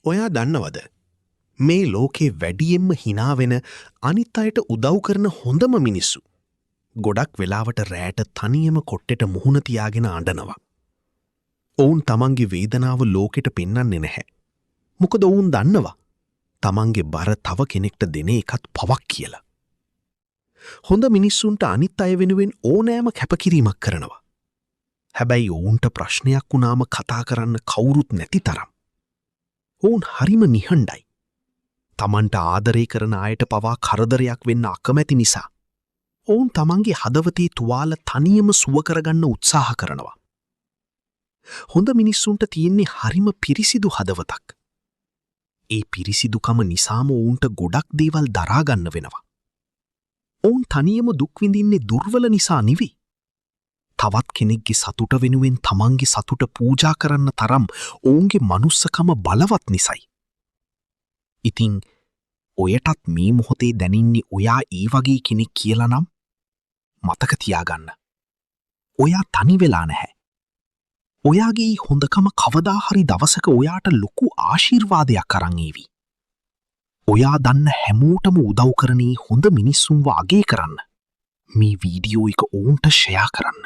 ඔයා දන්නවද? මේ ලෝකේ වැඩියෙන්ම හිනාවෙන අනිත් අයට උදව් කරන හොඳම මිනිස්සු. ගොඩක් වෙලාවට රෑට තනියම කොට්ටෙට මුහුණ තියාගෙන අඬනවා. ඔවුන් තමන්ගේ වේදනාව ලෝකෙට පෙන්වන්නේ නැහැ. මොකද ඔවුන් දන්නවා තමන්ගේ බර තව කෙනෙක්ට දෙන එකත් පවක් කියලා. හොඳ මිනිස්සුන්ට අනිත් අය වෙනුවෙන් ඕනෑම කැපකිරීමක් කරනවා. හැබැයි ඔවුන්ට ප්‍රශ්නයක් වුණාම කතා කරන්න කවුරුත් නැති තරම්. ඔවුන් හරිම නිහඬයි. තමන්ට ආදරය කරන අයට පවා කරදරයක් වෙන්න අකමැති නිසා ඔවුන් තමන්ගේ හදවතේ තුවාල තනියම සුව කරගන්න උත්සාහ කරනවා. හොඳ මිනිස්සුන්ට තියෙන්නේ හරිම පිරිසිදු හදවතක්. ඒ පිරිසිදුකම නිසාම ඔවුන්ට ගොඩක් දේවල් දරාගන්න වෙනවා. ඔවුන් තනියම දුක් විඳින්නේ දුර්වල නිසා නෙවෙයි. තවත් කෙනෙක්ගේ සතුට වෙනුවෙන් තමන්ගේ සතුට පූජා කරන්න තරම් ඔවුන්ගේ මනුස්සකම බලවත් නිසයි. ඉතින් ඔයටත් මේ මොහොතේ දැනින්නේ ඔයා ඒ වගේ කෙනෙක් කියලා නම් මතක තියාගන්න. ඔයා තනි වෙලා නැහැ. ඔයාගේ හොඳකම කවදා හරි දවසක ඔයාට ලොකු ආශිර්වාදයක් අරන් ඒවි. ඔයා දන්න හැමෝටම උදව් කරන්නේ හොඳ මිනිස්සුන්ව අගය කරන්න. මේ වීඩියෝ එක ඔවුන්ට ෂෙයා කරන්න.